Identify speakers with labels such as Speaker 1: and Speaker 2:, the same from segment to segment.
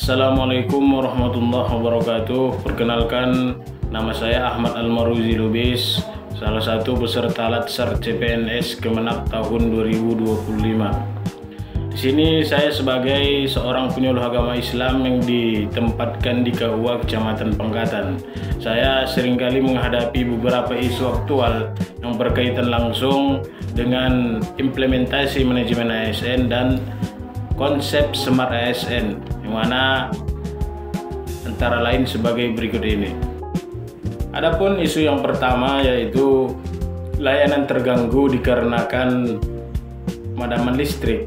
Speaker 1: Assalamualaikum warahmatullahi wabarakatuh. Perkenalkan, nama saya Ahmad Almaruzi Lubis, salah satu peserta Latsar CPNS Kemenak tahun 2025. Di sini saya sebagai seorang penyuluh agama Islam yang ditempatkan di KUA Kecamatan Pangkatan. Saya seringkali menghadapi beberapa isu aktual yang berkaitan langsung dengan implementasi manajemen ASN dan konsep Smart ASN, yang mana antara lain sebagai berikut ini. Adapun isu yang pertama yaitu layanan terganggu dikarenakan pemadaman listrik.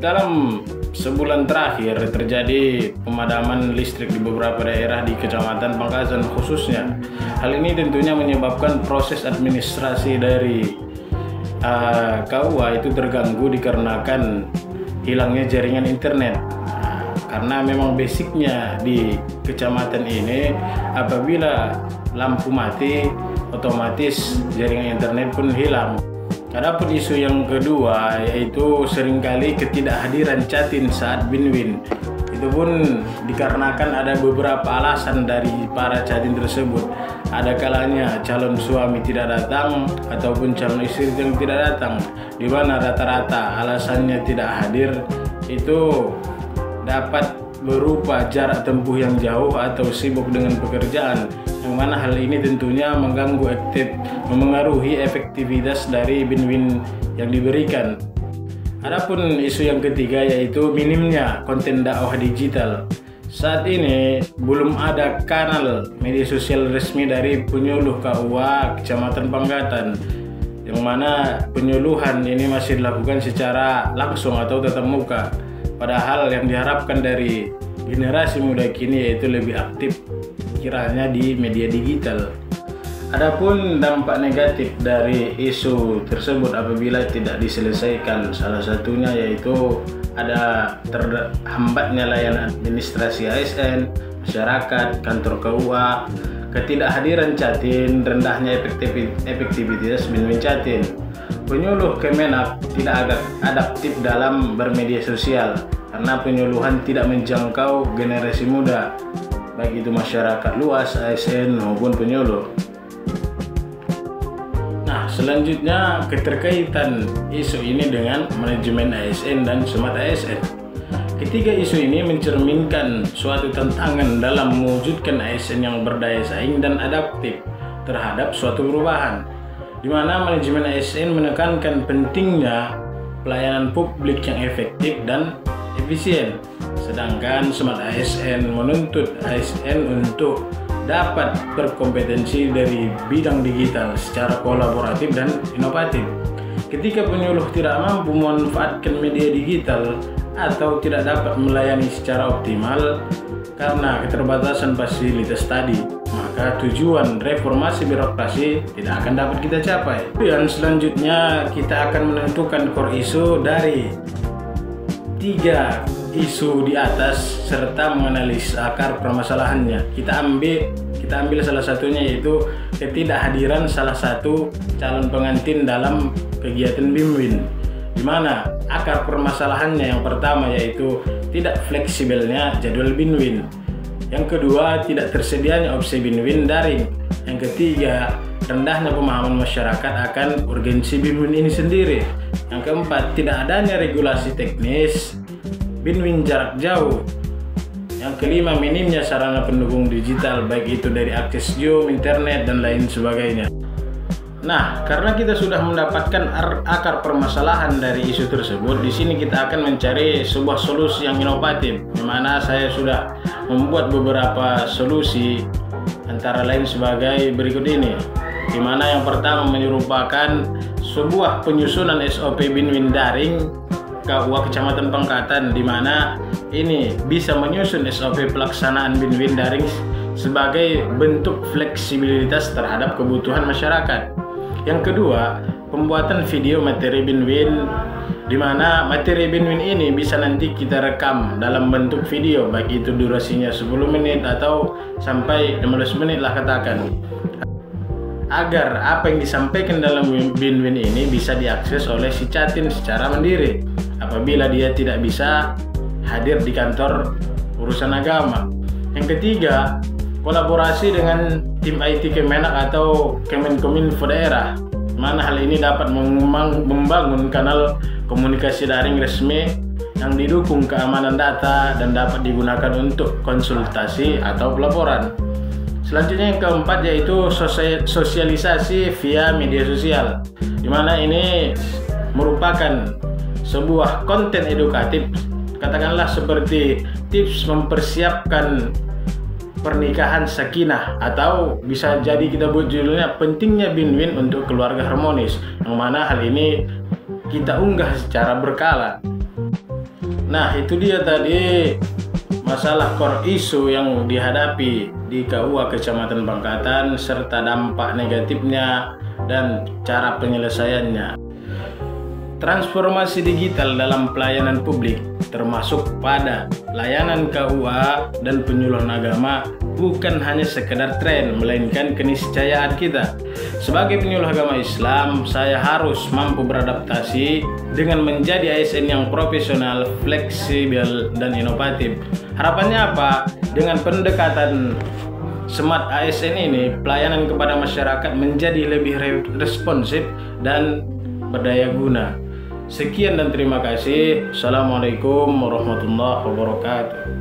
Speaker 1: Dalam sebulan terakhir terjadi pemadaman listrik di beberapa daerah di Kecamatan Pangkatan khususnya. Hal ini tentunya menyebabkan proses administrasi dari KUA itu terganggu dikarenakan hilangnya jaringan internet. Karena memang basicnya di kecamatan ini apabila lampu mati otomatis jaringan internet pun hilang. Adapun isu yang kedua yaitu seringkali ketidakhadiran Catin saat binwin. Itu pun dikarenakan ada beberapa alasan dari para Catin tersebut. Ada kalanya calon suami tidak datang ataupun calon istri yang tidak datang, di mana rata-rata alasannya tidak hadir itu dapat berupa jarak tempuh yang jauh atau sibuk dengan pekerjaan, yang mana hal ini tentunya memengaruhi efektivitas dari binwin yang diberikan. Adapun isu yang ketiga yaitu minimnya konten dakwah digital. Saat ini belum ada kanal media sosial resmi dari penyuluh KUA Kecamatan Pangkatan, yang mana penyuluhan ini masih dilakukan secara langsung atau tatap muka. Padahal yang diharapkan dari generasi muda kini yaitu lebih aktif kiranya di media digital. Adapun dampak negatif dari isu tersebut apabila tidak diselesaikan, salah satunya yaitu ada terhambatnya layanan administrasi ASN, masyarakat, kantor KUA, ketidakhadiran Catin, rendahnya efektivitas binwin Catin. Penyuluh Kemenak tidak adaptif dalam bermedia sosial karena penyuluhan tidak menjangkau generasi muda, baik itu masyarakat luas, ASN maupun penyuluh. Nah, selanjutnya keterkaitan isu ini dengan manajemen ASN dan Smart ASN. Ketiga isu ini mencerminkan suatu tantangan dalam mewujudkan ASN yang berdaya saing dan adaptif terhadap suatu perubahan, di mana manajemen ASN menekankan pentingnya pelayanan publik yang efektif dan efisien, sedangkan Smart ASN menuntut ASN untuk dapat berkompetensi dari bidang digital secara kolaboratif dan inovatif. Ketika penyuluh tidak mampu memanfaatkan media digital atau tidak dapat melayani secara optimal karena keterbatasan fasilitas tadi, maka tujuan reformasi birokrasi tidak akan dapat kita capai. Dan selanjutnya kita akan menentukan core isu dari tiga isu di atas serta menganalisa akar permasalahannya. Kita ambil salah satunya yaitu ketidakhadiran salah satu calon pengantin dalam kegiatan binwin, di mana akar permasalahannya yang pertama yaitu tidak fleksibelnya jadwal binwin. Yang kedua, tidak tersedianya opsi binwin daring. Yang ketiga, rendahnya pemahaman masyarakat akan urgensi binwin ini sendiri. Yang keempat, tidak adanya regulasi teknis binwin jarak jauh. Yang kelima, minimnya sarana pendukung digital, baik itu dari akses Zoom, internet, dan lain sebagainya. Nah, karena kita sudah mendapatkan akar permasalahan dari isu tersebut, di sini kita akan mencari sebuah solusi yang inovatif, di mana saya sudah membuat beberapa solusi antara lain sebagai berikut ini, di mana yang pertama menyerupakan sebuah penyusunan SOP binwin daring KUA Kecamatan Pangkatan, di mana ini bisa menyusun SOP pelaksanaan binwin daring sebagai bentuk fleksibilitas terhadap kebutuhan masyarakat. Yang kedua, pembuatan video materi binwin, di mana materi binwin ini bisa nanti kita rekam dalam bentuk video, baik itu durasinya 10 menit atau sampai 15 menit lah katakan, agar apa yang disampaikan dalam binwin ini bisa diakses oleh si Catin secara mandiri apabila dia tidak bisa hadir di kantor urusan agama. Yang ketiga, kolaborasi dengan tim IT Kemenak atau Kemenkominfo daerah, mana hal ini dapat membangun kanal komunikasi daring resmi yang didukung keamanan data dan dapat digunakan untuk konsultasi atau pelaporan. Selanjutnya yang keempat yaitu sosialisasi via media sosial, di mana ini merupakan sebuah konten edukatif, katakanlah seperti tips mempersiapkan pernikahan sakinah, atau bisa jadi kita buat judulnya pentingnya win-win untuk keluarga harmonis, yang mana hal ini kita unggah secara berkala. Nah, itu dia tadi masalah core isu yang dihadapi di KUA Kecamatan Bangkatan serta dampak negatifnya dan cara penyelesaiannya. Transformasi digital dalam pelayanan publik termasuk pada layanan KUA dan penyuluhan agama bukan hanya sekedar tren, melainkan keniscayaan kita. Sebagai penyuluh agama Islam, saya harus mampu beradaptasi dengan menjadi ASN yang profesional, fleksibel, dan inovatif. Harapannya apa? Dengan pendekatan Smart ASN ini, pelayanan kepada masyarakat menjadi lebih responsif dan berdaya guna. Sekian dan terima kasih. Assalamualaikum warahmatullahi wabarakatuh.